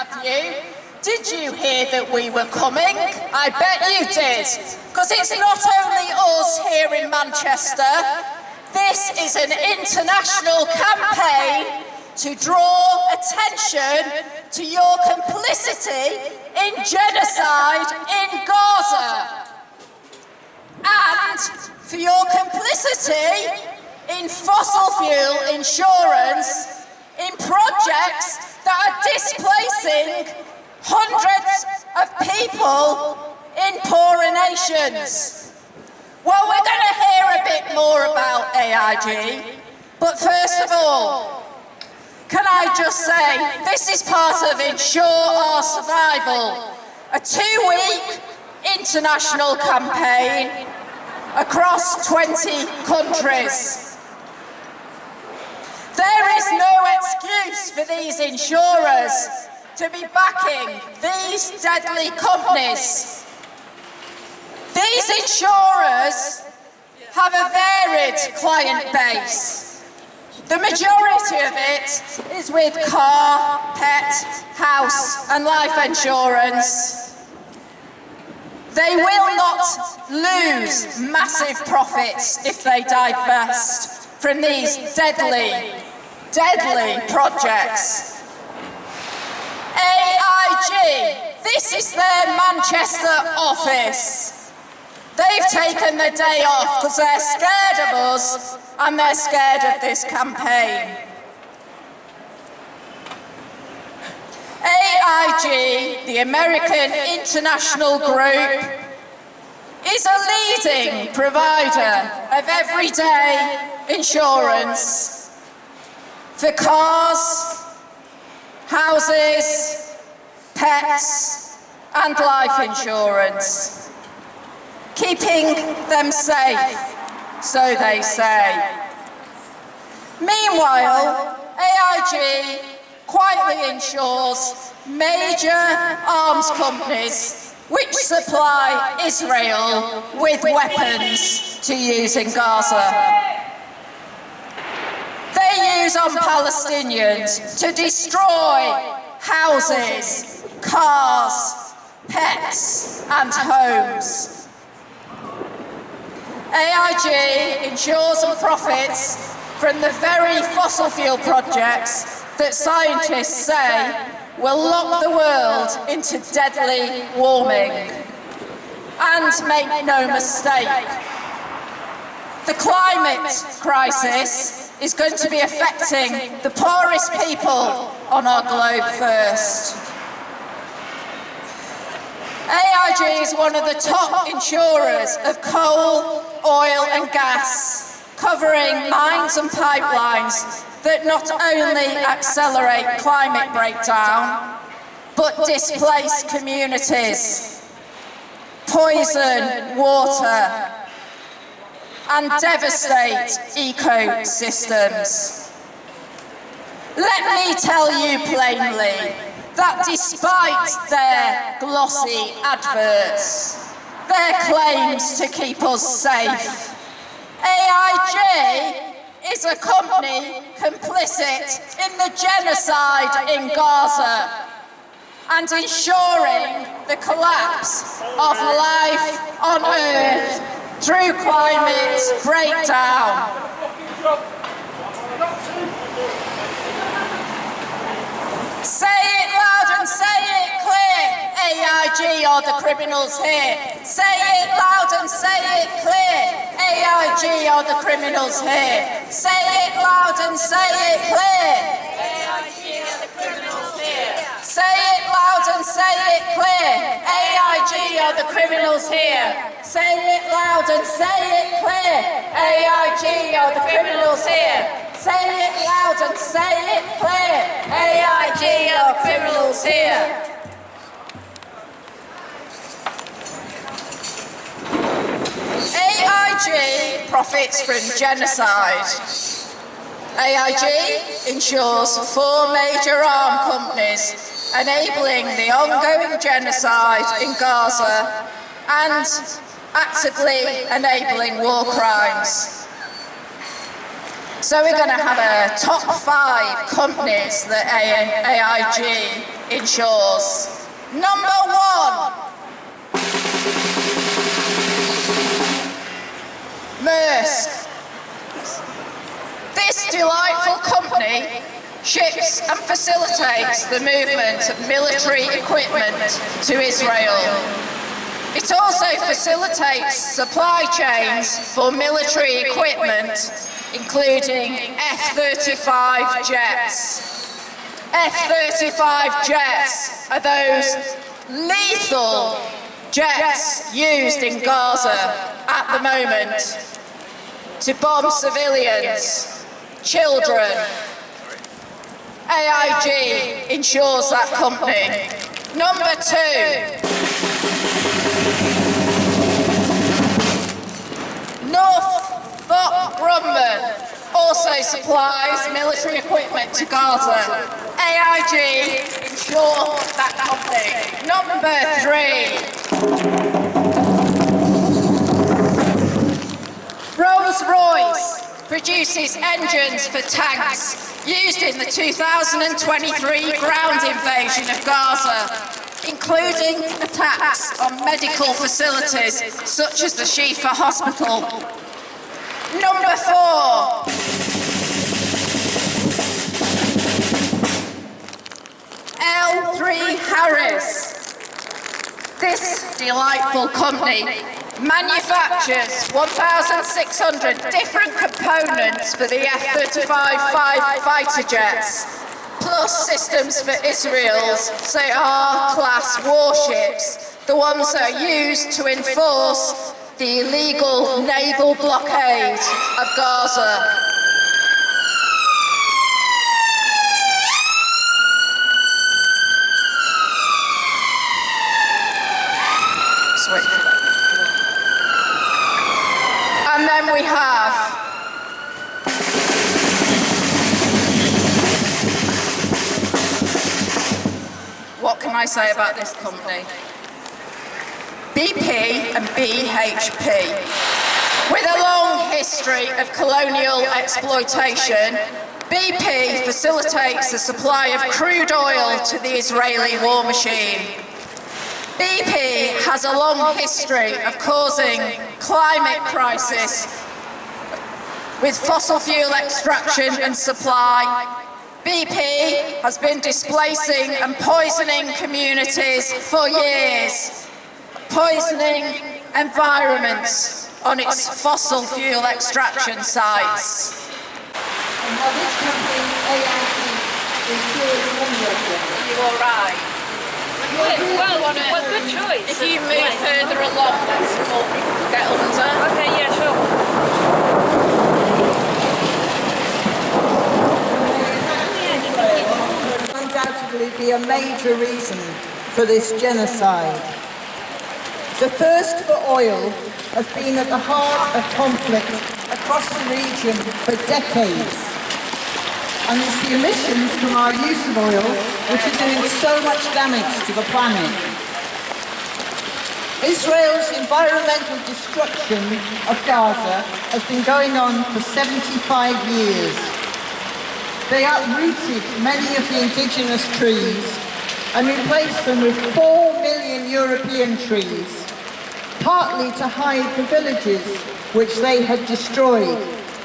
have you? Did you hear that we were coming? I bet you did, because it's not only us here in Manchester. This is an international campaign to draw attention to your complicity in genocide in Gaza and for your complicity in fossil fuel insurance in projects that are displacing hundreds of people in poorer nations. Well, we're going to hear a bit more about AIG, but first of all, can I just say, this is part of Insure Our Survival, a 2-week international campaign across 20 countries. There is no excuse for these insurers to be backing these deadly companies. These insurers have a varied client base. The majority of it is with car, pet, house and life insurance. They will not lose massive profits if they divest from these deadly projects. AIG, this is their Manchester office. They've taken the day off because they're scared of us and they're scared of this campaign. AIG, the American International Group, is a leading provider of everyday insurance for cars, houses, pets and life insurance, keeping them safe, so they say. Meanwhile, AIG quietly insures major arms companies which supply Israel with weapons to use in Gaza. They use on Palestinians to destroy houses, cars, pets and homes. AIG insures and profits from the very fossil fuel projects that scientists say will lock the world into deadly warming. And make no mistake, the climate crisis is going to be affecting the poorest people on our globe first. AIG is one of the top insurers of coal, oil and gas, covering mines and pipelines that not only accelerate climate breakdown, but displace communities, poison water, and devastate ecosystems. Let me tell you plainly that despite their glossy adverts, their claims to keep us safe, AIG is a company complicit in the genocide in Gaza and ensuring the collapse of life on Earth through climate breakdown. Say it loud and say it clear, AIG are the criminals here. Say it loud and say it clear, AIG are the criminals here. Say it loud and say it clear, AIG are the criminals here. Say it loud and say it clear, AIG are the criminals here. Say it loud and say it clear, AIG are the criminals here. Say it loud and say it clear, AIG are criminals here. AIG profits from genocide. AIG insures 4 major armed companies, enabling the ongoing genocide in Gaza and actively enabling war crimes. So we're going to have a top 5 companies that AIG insures. Number 1, Maersk. This delightful company ships and facilitates the movement of military equipment to Israel. It also facilitates supply chains for military equipment, including F-35 jets. F-35 jets are those lethal jets used in Gaza at the moment to bomb civilians, children. AIG insures that company. Number 2, Northrop Grumman also supplies military equipment to Gaza. AIG insures that company. Number 3, Rolls-Royce produces engines for tanks used in the 2023 ground invasion of Gaza, including attacks on medical facilities such as the Shifa Hospital. Number 4, L3 Harris. This delightful company manufactures 1,600 different components for the F-35 fighter jets, plus systems for Israel's CR-class warships, the ones that are used to enforce the illegal naval blockade of Gaza. And then we have what can I say about this company? BP and BHP. With a long history of colonial exploitation, BP facilitates the supply of crude oil to the Israeli war machine. BP has a long history of causing climate crisis with fossil fuel extraction and supply. BP has been displacing and poisoning communities for years, poisoning environments on its fossil fuel extraction sites. And now this company, AIG, insures many of them. Are you all right? Well, good choice. If you move further along, then some more people can get under. Okay, yeah, sure. Will undoubtedly be a major reason for this genocide. The thirst for oil has been at the heart of conflict across the region for decades. And it's the emissions from our use of oil which are doing so much damage to the planet. Israel's environmental destruction of Gaza has been going on for 75 years. They uprooted many of the indigenous trees and replaced them with 4 million European trees, partly to hide the villages which they had destroyed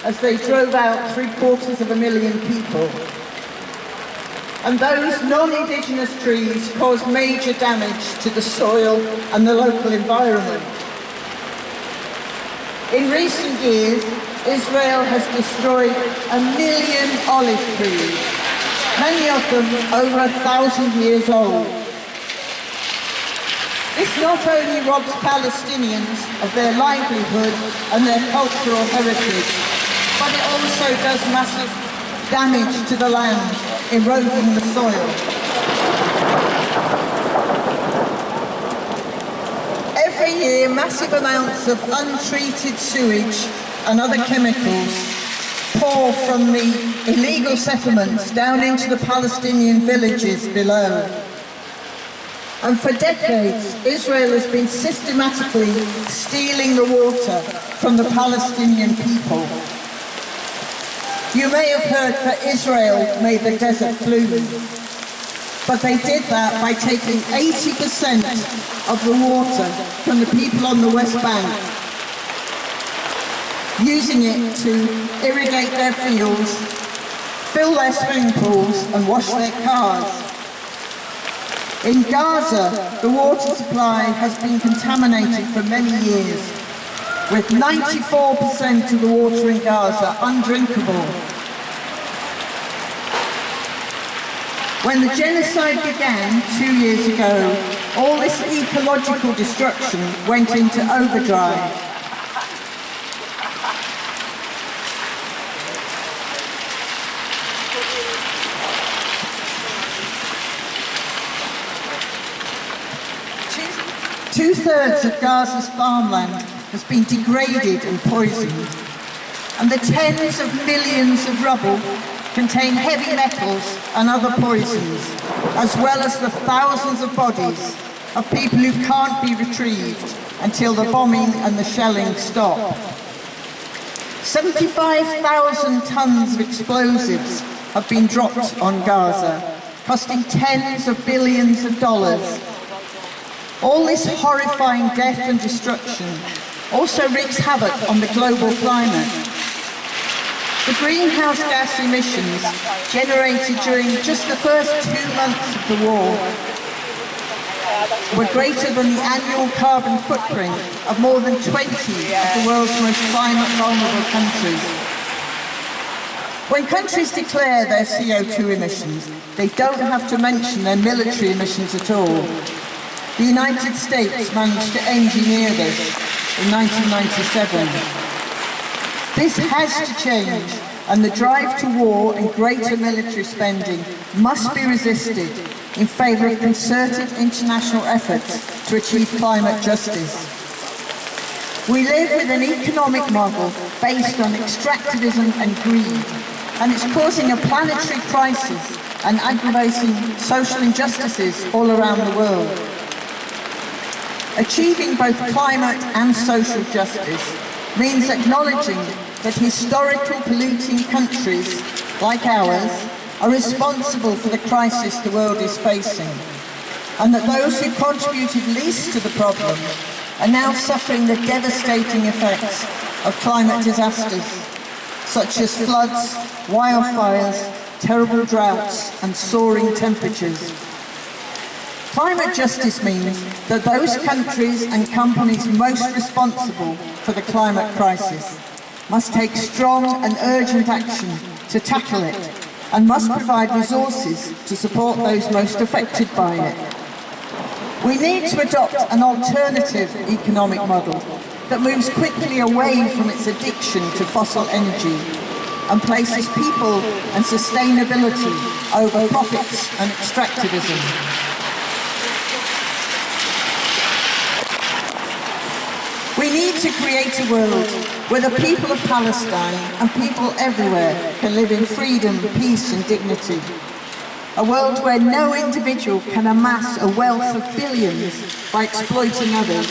as they drove out 750,000 people. And those non-indigenous trees caused major damage to the soil and the local environment. In recent years, Israel has destroyed 1 million olive trees, many of them over 1,000 years old. This not only robs Palestinians of their livelihood and their cultural heritage, but it also does massive damage to the land, eroding the soil. Every year, massive amounts of untreated sewage and other chemicals pour from the illegal settlements down into the Palestinian villages below. And for decades, Israel has been systematically stealing the water from the Palestinian people. You may have heard that Israel made the desert bloom, but they did that by taking 80% of the water from the people on the West Bank, using it to irrigate their fields, fill their swimming pools and wash their cars. In Gaza, the water supply has been contaminated for many years, with 94% of the water in Gaza undrinkable. When the genocide began 2 years ago, all this ecological destruction went into overdrive. Two-thirds of Gaza's farmland has been degraded and poisoned, and the tens of millions of rubble contain heavy metals and other poisons, as well as the thousands of bodies of people who can't be retrieved until the bombing and the shelling stop. 75,000 tons of explosives have been dropped on Gaza, costing tens of billions of dollars. All this horrifying death and destruction also wreaks havoc on the global climate. The greenhouse gas emissions generated during just the first 2 months of the war were greater than the annual carbon footprint of more than 20 of the world's most climate vulnerable countries. When countries declare their CO2 emissions, they don't have to mention their military emissions at all. The United States managed to engineer this in 1997. This has to change, and the drive to war and greater military spending must be resisted in favour of concerted international efforts to achieve climate justice. We live with an economic model based on extractivism and greed, and it's causing a planetary crisis and aggravating social injustices all around the world. Achieving both climate and social justice means acknowledging that historical polluting countries like ours are responsible for the crisis the world is facing, and that those who contributed least to the problem are now suffering the devastating effects of climate disasters, such as floods, wildfires, terrible droughts, and soaring temperatures. Climate justice means that those countries and companies most responsible for the climate crisis must take strong and urgent action to tackle it, and must provide resources to support those most affected by it. We need to adopt an alternative economic model that moves quickly away from its addiction to fossil energy and places people and sustainability over profits and extractivism. We need to create a world where the people of Palestine and people everywhere can live in freedom, peace and dignity. A world where no individual can amass a wealth of billions by exploiting others,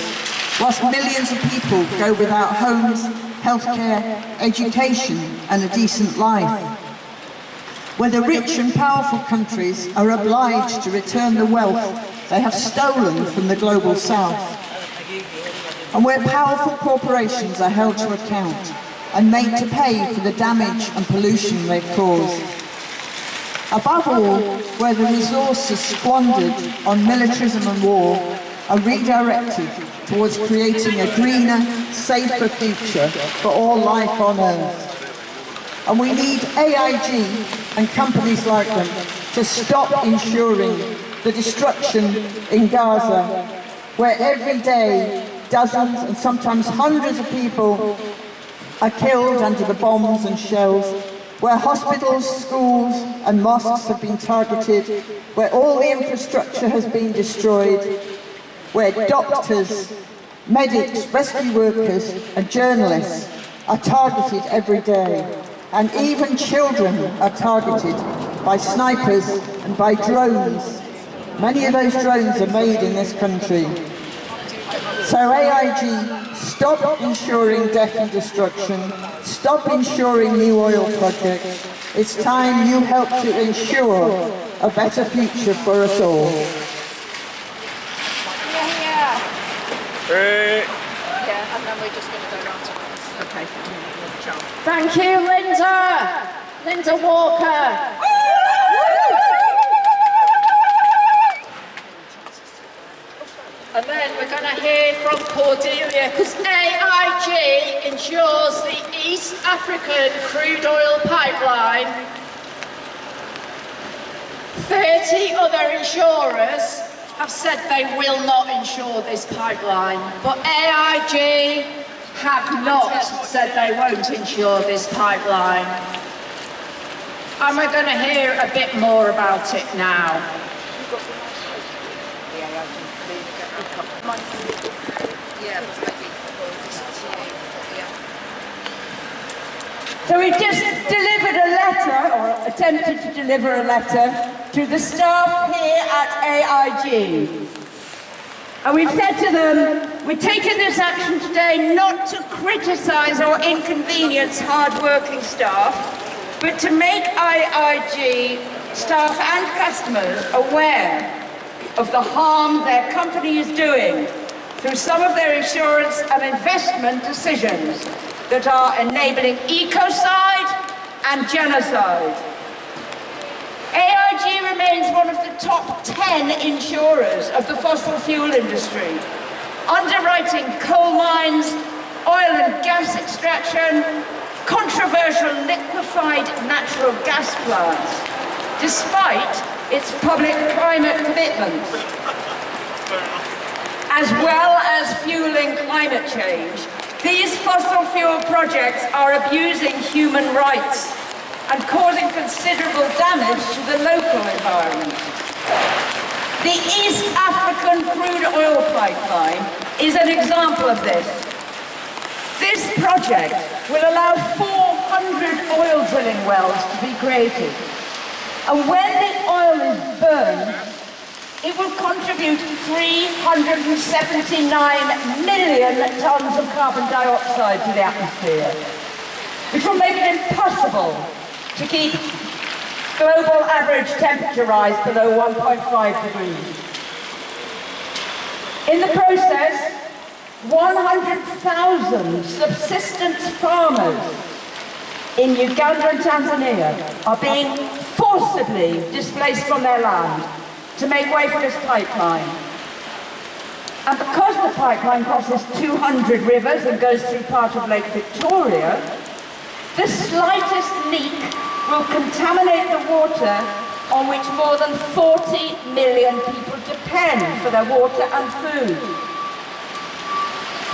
whilst millions of people go without homes, healthcare, education and a decent life. Where the rich and powerful countries are obliged to return the wealth they have stolen from the global south. And where powerful corporations are held to account and made to pay for the damage and pollution they've caused. Above all, where the resources squandered on militarism and war are redirected towards creating a greener, safer future for all life on Earth. And we need AIG and companies like them to stop ensuring the destruction in Gaza, where every day dozens and sometimes hundreds of people are killed under the bombs and shells, where hospitals, schools and mosques have been targeted, where all the infrastructure has been destroyed, where doctors, medics, rescue workers and journalists are targeted every day, and even children are targeted by snipers and by drones. Many of those drones are made in this country. So AIG stop insuring death and destruction, stop insuring new oil projects. It's time you help to ensure a better future for us all. Yeah, and then we're just going to go round to us. Okay. Thank you, Linda. Linda Walker. And then we're going to hear from Cordelia, because AIG insures the East African crude oil pipeline. 30 other insurers have said they will not insure this pipeline, but AIG have not said they won't insure this pipeline. And we're going to hear a bit more about it now. So we've just delivered a letter, or attempted to deliver a letter, to the staff here at AIG. And we've said to them, we're taking this action today not to criticise or inconvenience hard-working staff, but to make AIG staff and customers aware of the harm their company is doing through some of their insurance and investment decisions that are enabling ecocide and genocide. AIG remains one of the top 10 insurers of the fossil fuel industry, underwriting coal mines, oil and gas extraction, controversial liquefied natural gas plants, despite its public climate commitments, as well as fueling climate change. These fossil fuel projects are abusing human rights and causing considerable damage to the local environment. The East African crude oil pipeline is an example of this. This project will allow 400 oil drilling wells to be created. And when the oil is burned, it will contribute 379 million tonnes of carbon dioxide to the atmosphere, which will make it impossible to keep global average temperature rise below 1.5 degrees. In the process, 100,000 subsistence farmers in Uganda and Tanzania are being forcibly displaced from their land to make way for this pipeline. And because the pipeline crosses 200 rivers and goes through part of Lake Victoria, the slightest leak will contaminate the water on which more than 40 million people depend for their water and food.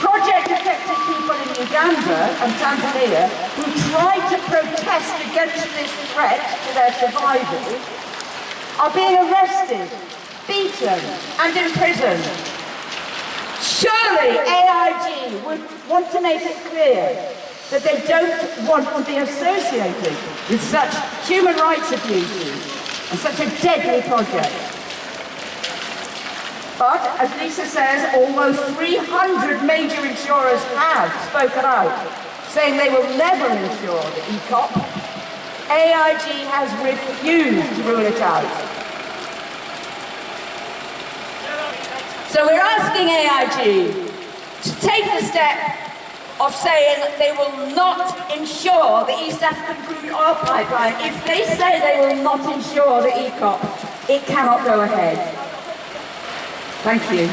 Project-affected people in Uganda and Tanzania who try to protest against this threat to their survival are being arrested, beaten, and imprisoned. Surely AIG would want to make it clear that they don't want to be associated with such human rights abuses and such a deadly project. But, as Lisa says, almost 300 major insurers have spoken out, saying they will never insure the ECOP. AIG has refused to rule it out. So we're asking AIG to take the step of saying they will not insure the East African crude oil pipeline. If they say they will not insure the ECOP, it cannot go ahead. Thank you.